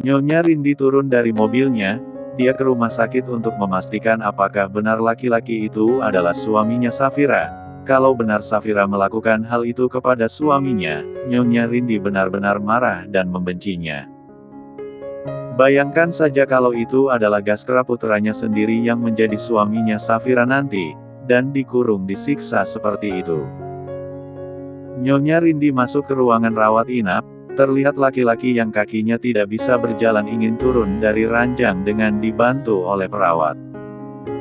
Nyonya Rindi turun dari mobilnya, dia ke rumah sakit untuk memastikan apakah benar laki-laki itu adalah suaminya Safira. Kalau benar Safira melakukan hal itu kepada suaminya, Nyonya Rindi benar-benar marah dan membencinya. Bayangkan saja kalau itu adalah Gaskra putranya sendiri yang menjadi suaminya Safira nanti, dan dikurung disiksa seperti itu. Nyonya Rindi masuk ke ruangan rawat inap. Terlihat laki-laki yang kakinya tidak bisa berjalan ingin turun dari ranjang dengan dibantu oleh perawat.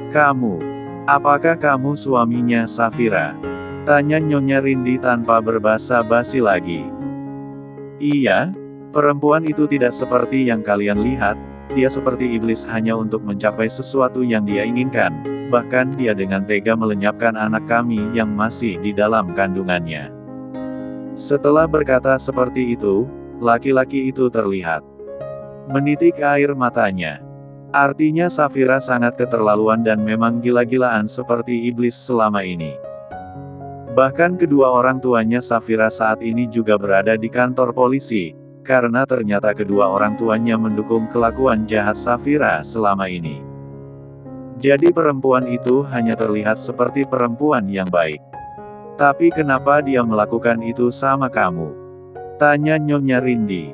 "Kamu, apakah kamu suaminya Safira?" tanya Nyonya Rindi tanpa berbasa-basi lagi. "Iya, perempuan itu tidak seperti yang kalian lihat, dia seperti iblis hanya untuk mencapai sesuatu yang dia inginkan, bahkan dia dengan tega melenyapkan anak kami yang masih di dalam kandungannya." Setelah berkata seperti itu, laki-laki itu terlihat menitik air matanya. Artinya Safira sangat keterlaluan dan memang gila-gilaan seperti iblis selama ini. Bahkan kedua orang tuanya Safira saat ini juga berada di kantor polisi, karena ternyata kedua orang tuanya mendukung kelakuan jahat Safira selama ini. Jadi perempuan itu hanya terlihat seperti perempuan yang baik. "Tapi kenapa dia melakukan itu sama kamu?" tanya Nyonya Rindi.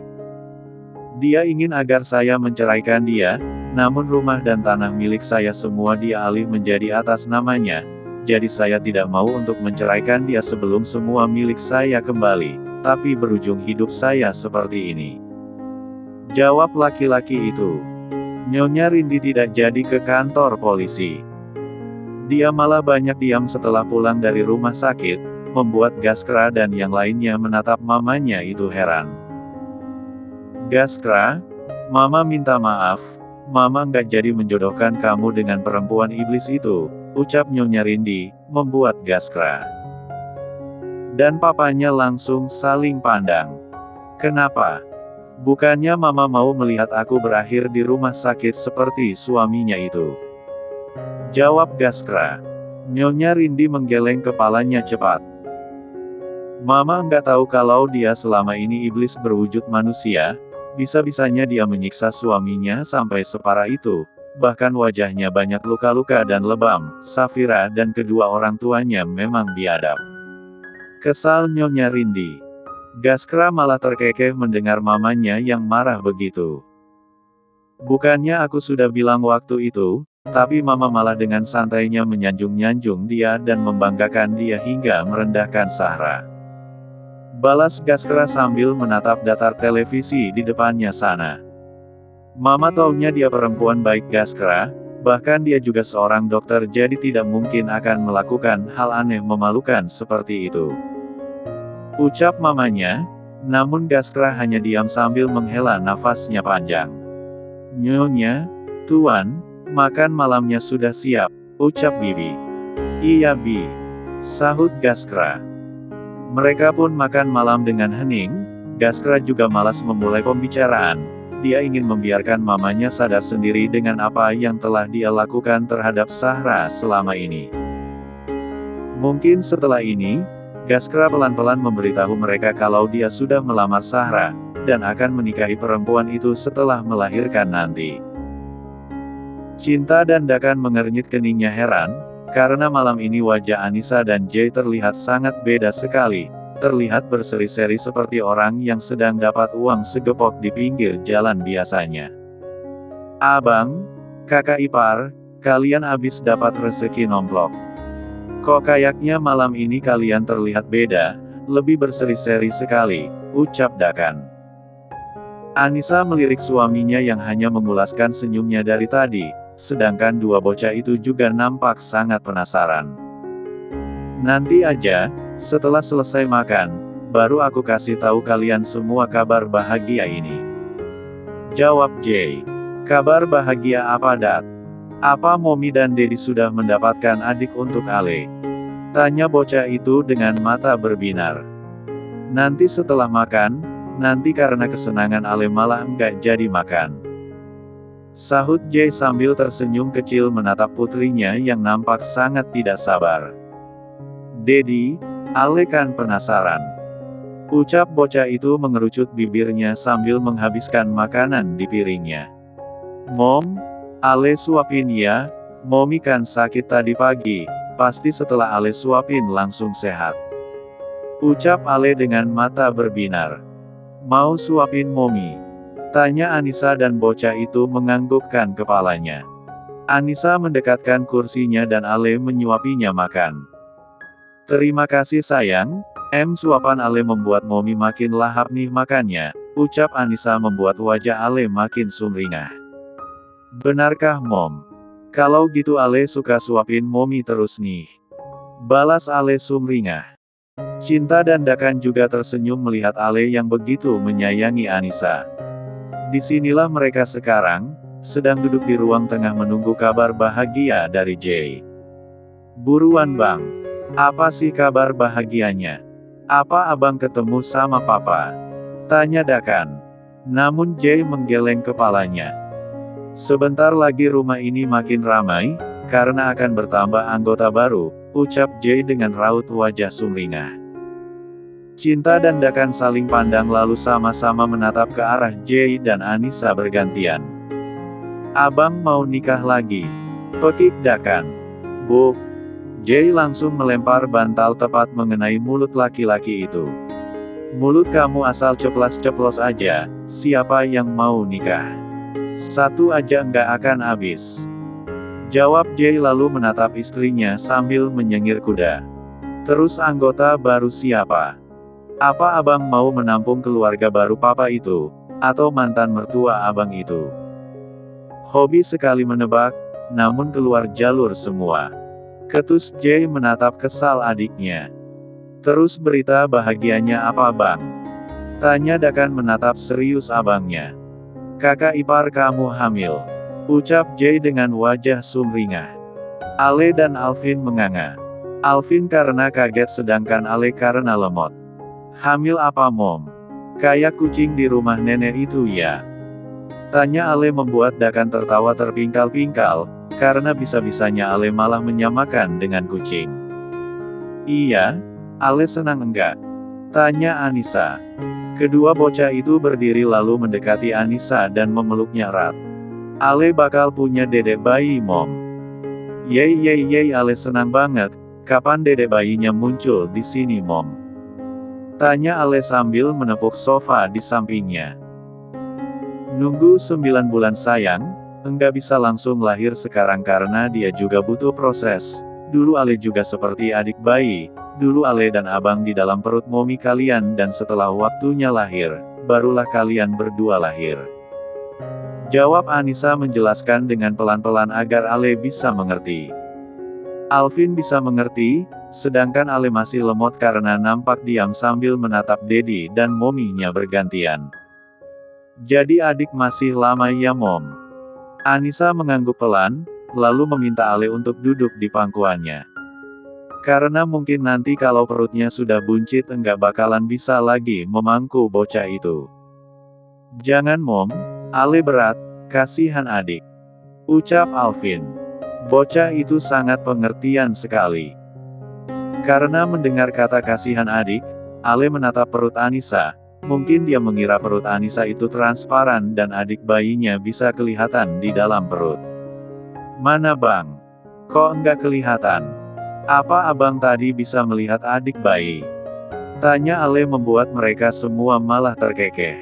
"Dia ingin agar saya menceraikan dia, namun rumah dan tanah milik saya semua dia alih menjadi atas namanya, jadi saya tidak mau untuk menceraikan dia sebelum semua milik saya kembali, tapi berujung hidup saya seperti ini," jawab laki-laki itu. Nyonya Rindi tidak jadi ke kantor polisi. Dia malah banyak diam setelah pulang dari rumah sakit, membuat Gaskra dan yang lainnya menatap mamanya itu heran. "Gaskra, Mama minta maaf, Mama nggak jadi menjodohkan kamu dengan perempuan iblis itu," ucap Nyonya Rindi, membuat Gaskra dan papanya langsung saling pandang. "Kenapa? Bukannya Mama mau melihat aku berakhir di rumah sakit seperti suaminya itu?" jawab Gaskra. Nyonya Rindi menggeleng kepalanya cepat. "Mama nggak tahu kalau dia selama ini iblis berwujud manusia, bisa-bisanya dia menyiksa suaminya sampai separah itu, bahkan wajahnya banyak luka-luka dan lebam. Safira dan kedua orang tuanya memang biadab," kesal Nyonya Rindi. Gaskra malah terkekeh mendengar mamanya yang marah begitu. "Bukannya aku sudah bilang waktu itu, tapi Mama malah dengan santainya menyanjung-nyanjung dia dan membanggakan dia hingga merendahkan Sahra," balas Gaskra sambil menatap datar televisi di depannya sana. "Mama taunya dia perempuan baik Gaskra, bahkan dia juga seorang dokter jadi tidak mungkin akan melakukan hal aneh memalukan seperti itu," ucap mamanya, namun Gaskra hanya diam sambil menghela nafasnya panjang. "Nyonya, Tuan, makan malamnya sudah siap," ucap Bibi. "Iya Bi," sahut Gaskra. Mereka pun makan malam dengan hening. Gaskra juga malas memulai pembicaraan. Dia ingin membiarkan mamanya sadar sendiri dengan apa yang telah dia lakukan terhadap Sahra selama ini. Mungkin setelah ini, Gaskra pelan-pelan memberitahu mereka kalau dia sudah melamar Sahra, dan akan menikahi perempuan itu setelah melahirkan nanti. Cinta dan Dakan mengernyit keningnya heran, karena malam ini wajah Anissa dan Jay terlihat sangat beda sekali, terlihat berseri-seri seperti orang yang sedang dapat uang segepok di pinggir jalan biasanya. "Abang, kakak ipar, kalian abis dapat rezeki nomplok. Kok kayaknya malam ini kalian terlihat beda, lebih berseri-seri sekali," ucap Dakan. Anissa melirik suaminya yang hanya mengulaskan senyumnya dari tadi, sedangkan dua bocah itu juga nampak sangat penasaran. "Nanti aja, setelah selesai makan, baru aku kasih tahu kalian semua kabar bahagia ini," jawab Jay. "Kabar bahagia apa Dat? Apa Mommy dan Daddy sudah mendapatkan adik untuk Ale?" tanya bocah itu dengan mata berbinar. "Nanti setelah makan, nanti karena kesenangan Ale malah enggak jadi makan," sahut Jay sambil tersenyum kecil menatap putrinya yang nampak sangat tidak sabar. "Daddy, Ale kan penasaran. Ucap bocah itu mengerucut bibirnya sambil menghabiskan makanan di piringnya. Mom, Ale suapin ya, Momi kan sakit tadi pagi, pasti setelah Ale suapin langsung sehat. Ucap Ale dengan mata berbinar. Mau suapin Momi? Tanya Anissa dan bocah itu menganggukkan kepalanya. Anissa mendekatkan kursinya dan Ale menyuapinya makan. Terima kasih sayang. Suapan Ale membuat Momi makin lahap nih makannya, ucap Anissa membuat wajah Ale makin sumringah. Benarkah Mom? Kalau gitu Ale suka suapin Momi terus nih. Balas Ale sumringah. Cinta dan Dakan juga tersenyum melihat Ale yang begitu menyayangi Anissa. Disinilah mereka sekarang, sedang duduk di ruang tengah menunggu kabar bahagia dari Jay. Buruan bang. Apa sih kabar bahagianya? Apa abang ketemu sama papa? Tanya Dakan. Namun Jay menggeleng kepalanya. Sebentar lagi rumah ini makin ramai, karena akan bertambah anggota baru, ucap Jay dengan raut wajah sumringah. Cinta dan Dakan saling pandang lalu sama-sama menatap ke arah Jay dan Anissa bergantian. Abang mau nikah lagi? Pekik Dakan. Bu. Jay langsung melempar bantal tepat mengenai mulut laki-laki itu. Mulut kamu asal ceplas-ceplos aja, siapa yang mau nikah? Satu aja nggak akan habis. Jawab Jay lalu menatap istrinya sambil menyengir kuda. Terus anggota baru siapa? Apa abang mau menampung keluarga baru papa itu? Atau mantan mertua abang itu? Hobi sekali menebak, namun keluar jalur semua. Ketus Jay menatap kesal adiknya. Terus berita bahagianya apa bang? Tanya Dakan menatap serius abangnya. Kakak ipar kamu hamil. Ucap Jay dengan wajah sumringah. Ale dan Alvin menganga. Alvin karena kaget sedangkan Ale karena lemot. Hamil apa Mom? Kayak kucing di rumah nenek itu ya? Tanya Ale membuat Dakan tertawa terpingkal-pingkal, karena bisa-bisanya Ale malah menyamakan dengan kucing. Iya? Ale senang enggak? Tanya Anissa. Kedua bocah itu berdiri lalu mendekati Anissa dan memeluknya erat. Ale bakal punya dedek bayi Mom. Yeay Ale senang banget, kapan dedek bayinya muncul di sini Mom? Tanya Ale sambil menepuk sofa di sampingnya. Nunggu 9 bulan sayang. Enggak bisa langsung lahir sekarang karena dia juga butuh proses. Dulu Ale juga seperti adik bayi, dulu Ale dan abang di dalam perut Momi kalian dan setelah waktunya lahir, barulah kalian berdua lahir. Jawab Anissa menjelaskan dengan pelan-pelan agar Ale bisa mengerti. Alvin bisa mengerti, sedangkan Ale masih lemot karena nampak diam sambil menatap Dedi dan Mominya bergantian. Jadi adik masih lama ya Mom? Anissa mengangguk pelan, lalu meminta Ale untuk duduk di pangkuannya. Karena mungkin nanti kalau perutnya sudah buncit enggak bakalan bisa lagi memangku bocah itu. Jangan Mom, Ale berat, kasihan adik. Ucap Alvin. Bocah itu sangat pengertian sekali. Karena mendengar kata kasihan adik, Ale menatap perut Anissa. Mungkin dia mengira perut Anissa itu transparan dan adik bayinya bisa kelihatan di dalam perut. Mana bang? Kok enggak kelihatan? Apa abang tadi bisa melihat adik bayi? Tanya Ale membuat mereka semua malah terkekeh.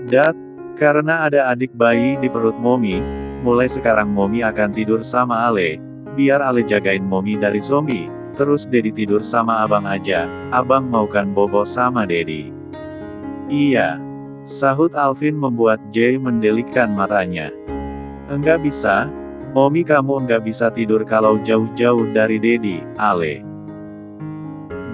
Dat, karena ada adik bayi di perut Momi, mulai sekarang Momi akan tidur sama Ale, biar Ale jagain Momi dari zombie, terus Dedi tidur sama abang aja, abang mau kan bobo sama Dedi? Iya. Sahut Alvin membuat Jay mendelikkan matanya. Enggak bisa, Momi kamu enggak bisa tidur kalau jauh-jauh dari Dedi, Ale.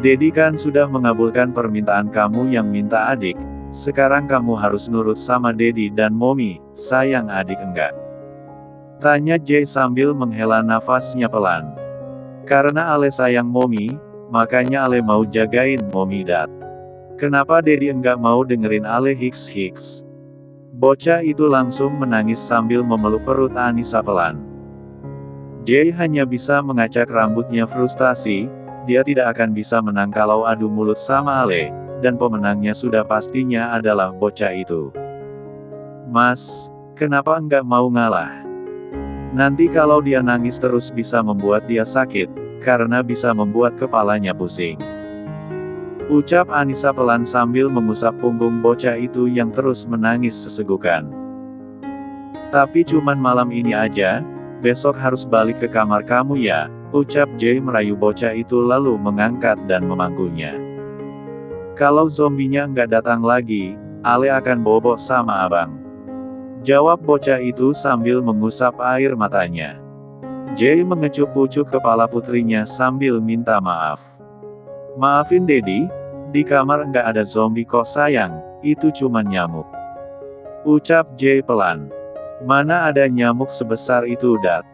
Dedi kan sudah mengabulkan permintaan kamu yang minta adik, sekarang kamu harus nurut sama Dedi dan Momi, sayang adik enggak? Tanya Jay sambil menghela nafasnya pelan. Karena Ale sayang Momi, makanya Ale mau jagain Momi Dat. Kenapa Dedi enggak mau dengerin Ale hiks? Bocah itu langsung menangis sambil memeluk perut Anissa pelan. Jay hanya bisa mengacak rambutnya frustasi, dia tidak akan bisa menang kalau adu mulut sama Ale, dan pemenangnya sudah pastinya adalah bocah itu. Mas, kenapa enggak mau ngalah? Nanti kalau dia nangis terus bisa membuat dia sakit, karena bisa membuat kepalanya pusing. Ucap Anissa pelan sambil mengusap punggung bocah itu yang terus menangis sesegukan. Tapi cuman malam ini aja, besok harus balik ke kamar kamu ya, ucap Jay merayu bocah itu lalu mengangkat dan memanggulnya. Kalau zombinya nggak datang lagi, Ale akan bobo sama abang. Jawab bocah itu sambil mengusap air matanya. Jay mengecup-ucup kepala putrinya sambil minta maaf. Maafin Dedi, di kamar nggak ada zombie kok sayang, itu cuma nyamuk. Ucap Jay pelan. Mana ada nyamuk sebesar itu Dat?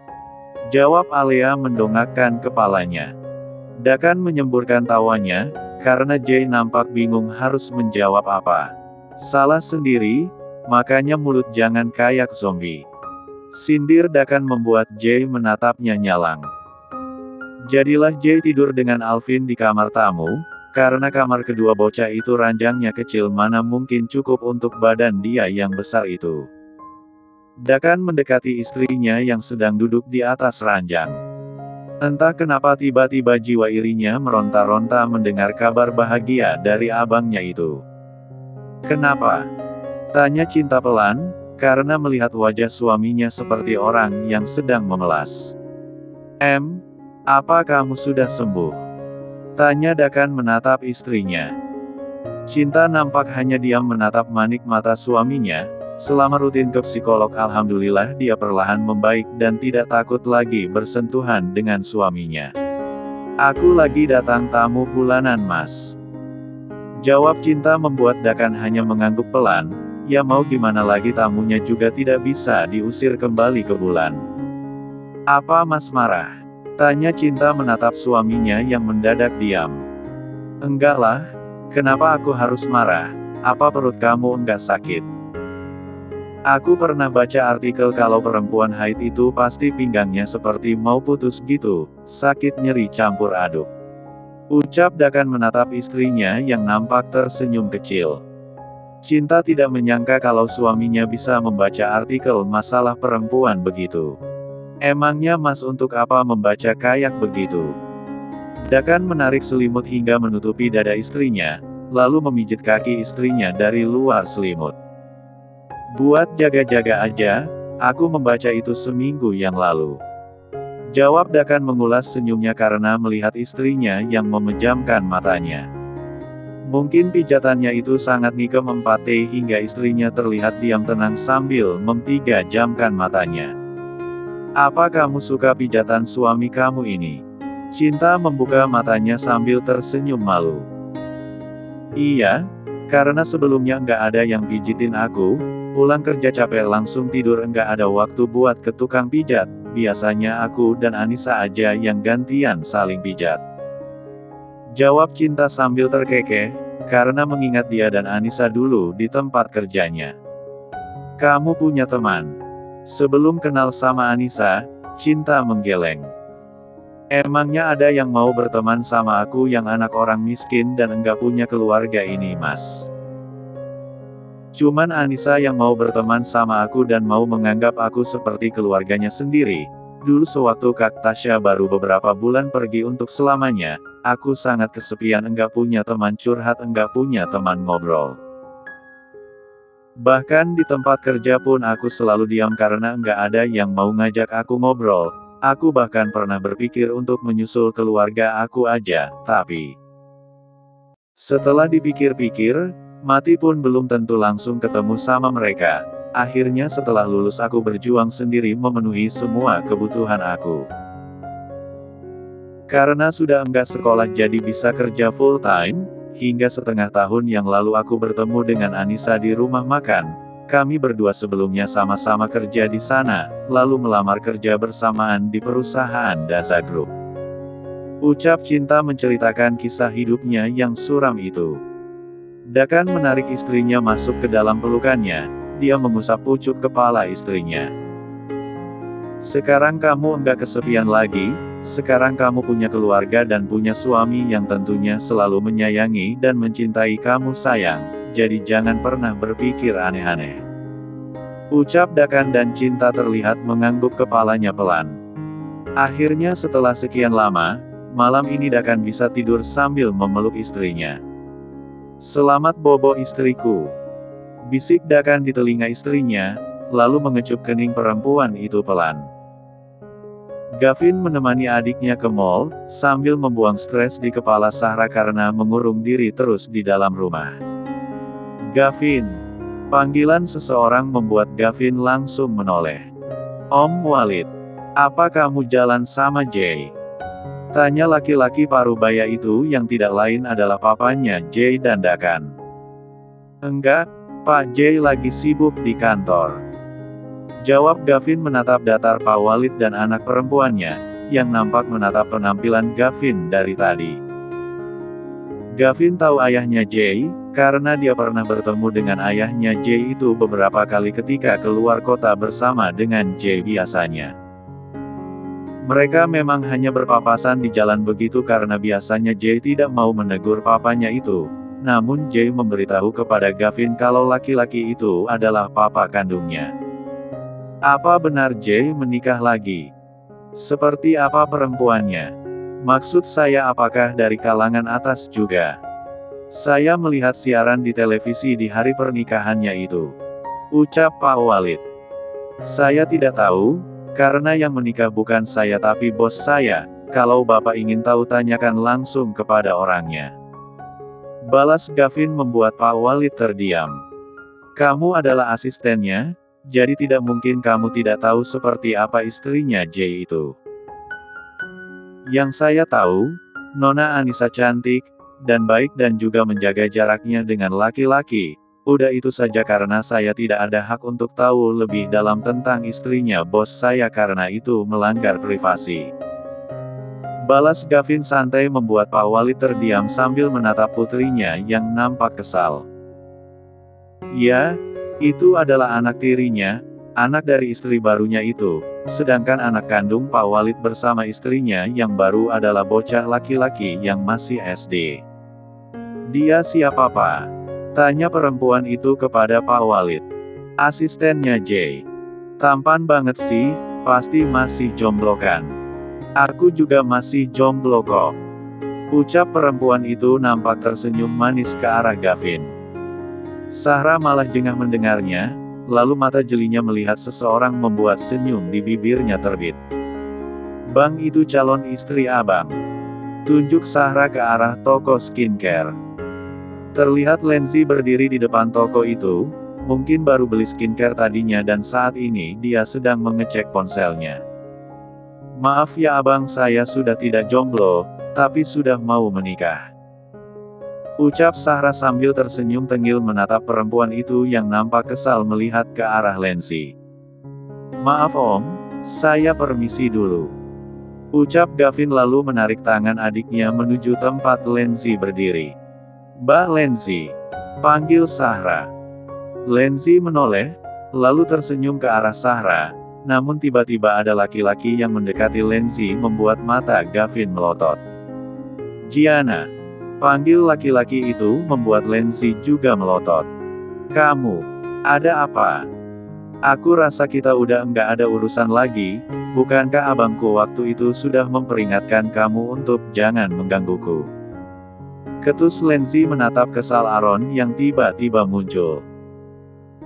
Jawab Alea mendongakkan kepalanya. Dakan menyemburkan tawanya, karena Jay nampak bingung harus menjawab apa. Salah sendiri, makanya mulut jangan kayak zombie. Sindir Dakan membuat Jay menatapnya nyalang. Jadilah Jay tidur dengan Alvin di kamar tamu, karena kamar kedua bocah itu ranjangnya kecil mana mungkin cukup untuk badan dia yang besar itu. Dakan mendekati istrinya yang sedang duduk di atas ranjang. Entah kenapa tiba-tiba jiwa irinya meronta-ronta mendengar kabar bahagia dari abangnya itu. Kenapa? Tanya Cinta pelan, karena melihat wajah suaminya seperti orang yang sedang memelas. Apa kamu sudah sembuh? Tanya Dakan menatap istrinya. Cinta nampak hanya diam menatap manik mata suaminya. Selama rutin ke psikolog alhamdulillah dia perlahan membaik dan tidak takut lagi bersentuhan dengan suaminya. Aku lagi datang tamu bulanan mas. Jawab Cinta membuat Dakan hanya mengangguk pelan, ya mau gimana lagi tamunya juga tidak bisa diusir kembali ke bulan. Apa mas marah? Tanya Cinta menatap suaminya yang mendadak diam. Enggak lah, kenapa aku harus marah? Apa perut kamu enggak sakit? Aku pernah baca artikel kalau perempuan haid itu pasti pinggangnya seperti mau putus gitu, sakit nyeri campur aduk. Ucap Dakan menatap istrinya yang nampak tersenyum kecil. Cinta tidak menyangka kalau suaminya bisa membaca artikel masalah perempuan begitu. Emangnya mas untuk apa membaca kayak begitu? Dakan menarik selimut hingga menutupi dada istrinya, lalu memijit kaki istrinya dari luar selimut. Buat jaga-jaga aja, aku membaca itu seminggu yang lalu. Jawab Dakan mengulas senyumnya karena melihat istrinya yang memejamkan matanya. Mungkin pijatannya itu sangat ngikem 4T hingga istrinya terlihat diam tenang sambil memejamkan matanya. Apa kamu suka pijatan suami kamu ini? Cinta membuka matanya sambil tersenyum malu. Iya, karena sebelumnya nggak ada yang pijitin aku, pulang kerja capek langsung tidur nggak ada waktu buat ke tukang pijat, biasanya aku dan Anissa aja yang gantian saling pijat. Jawab Cinta sambil terkekeh, karena mengingat dia dan Anissa dulu di tempat kerjanya. Kamu punya teman? Sebelum kenal sama Anissa, Cinta menggeleng. Emangnya ada yang mau berteman sama aku yang anak orang miskin dan enggak punya keluarga ini mas? Cuman Anissa yang mau berteman sama aku dan mau menganggap aku seperti keluarganya sendiri. Dulu sewaktu Kak Tasya baru beberapa bulan pergi untuk selamanya, aku sangat kesepian enggak punya teman curhat enggak punya teman ngobrol. Bahkan di tempat kerja pun aku selalu diam karena enggak ada yang mau ngajak aku ngobrol. Aku bahkan pernah berpikir untuk menyusul keluarga aku aja, tapi setelah dipikir-pikir, mati pun belum tentu langsung ketemu sama mereka. Akhirnya setelah lulus aku berjuang sendiri memenuhi semua kebutuhan aku. Karena sudah enggak sekolah jadi bisa kerja full time, hingga setengah tahun yang lalu aku bertemu dengan Anissa di rumah makan. Kami berdua sebelumnya sama-sama kerja di sana, lalu melamar kerja bersamaan di perusahaan Daza Group. Ucap Cinta menceritakan kisah hidupnya yang suram itu. Dakan menarik istrinya masuk ke dalam pelukannya, dia mengusap pucuk kepala istrinya. Sekarang kamu enggak kesepian lagi, Sekarang kamu punya keluarga dan punya suami yang tentunya selalu menyayangi dan mencintai kamu sayang, jadi jangan pernah berpikir aneh-aneh. Ucap Dakan dan Cinta terlihat mengangguk kepalanya pelan. Akhirnya setelah sekian lama, malam ini Dakan bisa tidur sambil memeluk istrinya. Selamat bobo istriku. Bisik Dakan di telinga istrinya, lalu mengecup kening perempuan itu pelan. Gavin menemani adiknya ke mall, sambil membuang stres di kepala Sahra karena mengurung diri terus di dalam rumah. Gavin. Panggilan seseorang membuat Gavin langsung menoleh. Om Walid. Apa kamu jalan sama Jay? Tanya laki-laki parubaya itu yang tidak lain adalah papanya Jay dan Dakan. Enggak, Pak Jay lagi sibuk di kantor. Jawab Gavin menatap datar Pak Walid dan anak perempuannya, yang nampak menatap penampilan Gavin dari tadi. Gavin tahu ayahnya Jay, karena dia pernah bertemu dengan ayahnya Jay itu beberapa kali ketika keluar kota bersama dengan Jay biasanya. Mereka memang hanya berpapasan di jalan begitu karena biasanya Jay tidak mau menegur papanya itu, namun Jay memberitahu kepada Gavin kalau laki-laki itu adalah papa kandungnya. Apa benar Jay menikah lagi? Seperti apa perempuannya? Maksud saya apakah dari kalangan atas juga? Saya melihat siaran di televisi di hari pernikahannya itu. Ucap Pak Walid. Saya tidak tahu, karena yang menikah bukan saya tapi bos saya, kalau Bapak ingin tahu tanyakan langsung kepada orangnya. Balas Gavin membuat Pak Walid terdiam. Kamu adalah asistennya? Jadi tidak mungkin kamu tidak tahu seperti apa istrinya Jay itu. Yang saya tahu, Nona Anissa cantik, dan baik dan juga menjaga jaraknya dengan laki-laki. Udah itu saja karena saya tidak ada hak untuk tahu lebih dalam tentang istrinya bos saya karena itu melanggar privasi. Balas Gavin santai membuat Pak Walid terdiam sambil menatap putrinya yang nampak kesal. Ya, itu adalah anak tirinya, anak dari istri barunya itu, sedangkan anak kandung Pak Walid bersama istrinya yang baru adalah bocah laki-laki yang masih SD. Dia siapa Pak? Tanya perempuan itu kepada Pak Walid. Asistennya Jay. Tampan banget sih, pasti masih jomblo kan? Aku juga masih jomblo kok. Ucap perempuan itu nampak tersenyum manis ke arah Gavin. Sahra malah jengah mendengarnya, lalu mata jelinya melihat seseorang membuat senyum di bibirnya terbit. Bang itu calon istri abang. Tunjuk Sahra ke arah toko skincare. Terlihat Lenzi berdiri di depan toko itu, mungkin baru beli skincare tadinya dan saat ini dia sedang mengecek ponselnya. Maaf ya abang saya sudah tidak jomblo, tapi sudah mau menikah. Ucap Sahra sambil tersenyum tengil menatap perempuan itu yang nampak kesal melihat ke arah Lenzi. Maaf om, saya permisi dulu. Ucap Gavin lalu menarik tangan adiknya menuju tempat Lenzi berdiri. Mbak Lenzi, panggil Sahra. Lenzi menoleh, lalu tersenyum ke arah Sahra, namun tiba-tiba ada laki-laki yang mendekati Lenzi membuat mata Gavin melotot. Gianna. Panggil laki-laki itu membuat Lenzi juga melotot. Kamu, ada apa? Aku rasa kita udah enggak ada urusan lagi, bukankah abangku waktu itu sudah memperingatkan kamu untuk jangan menggangguku? Ketus Lenzi menatap kesal Aaron yang tiba-tiba muncul.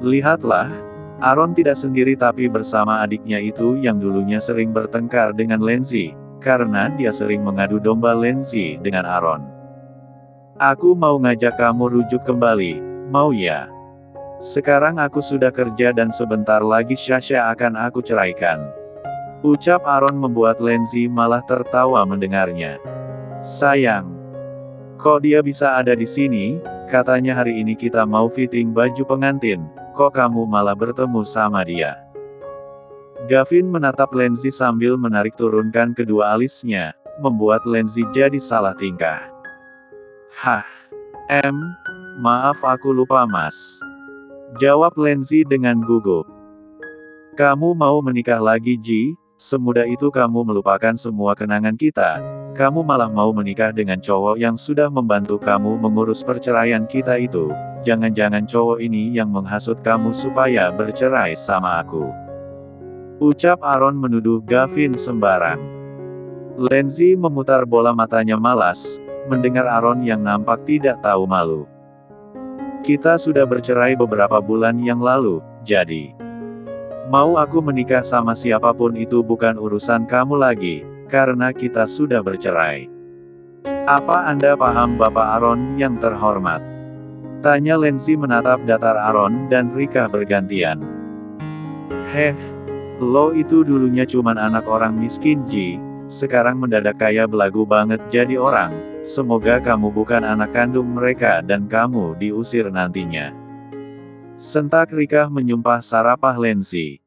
Lihatlah, Aaron tidak sendiri tapi bersama adiknya itu yang dulunya sering bertengkar dengan Lenzi, karena dia sering mengadu domba Lenzi dengan Aaron. Aku mau ngajak kamu rujuk kembali, mau ya? Sekarang aku sudah kerja dan sebentar lagi Sasha akan aku ceraikan. Ucap Aaron membuat Lenzi malah tertawa mendengarnya. Sayang, kok dia bisa ada di sini? Katanya hari ini kita mau fitting baju pengantin, kok kamu malah bertemu sama dia? Gavin menatap Lenzi sambil menarik turunkan kedua alisnya, membuat Lenzi jadi salah tingkah. Hah? Maaf aku lupa mas. Jawab Lenzi dengan gugup. Kamu mau menikah lagi Ji? semudah itu kamu melupakan semua kenangan kita. Kamu malah mau menikah dengan cowok yang sudah membantu kamu mengurus perceraian kita itu. Jangan-jangan cowok ini yang menghasut kamu supaya bercerai sama aku. Ucap Aaron menuduh Gavin sembarang. Lindsay memutar bola matanya malas, mendengar Aaron yang nampak tidak tahu malu. Kita sudah bercerai beberapa bulan yang lalu, jadi mau aku menikah sama siapapun itu bukan urusan kamu lagi, karena kita sudah bercerai. Apa Anda paham Bapak Aaron yang terhormat? Tanya Lindsay menatap datar Aaron dan Rika bergantian. Heh, lo itu dulunya cuman anak orang miskin Ji, sekarang mendadak kaya belagu banget jadi orang. Semoga kamu bukan anak kandung mereka dan kamu diusir nantinya. Sentak Rika menyumpah sarapah Lindsay.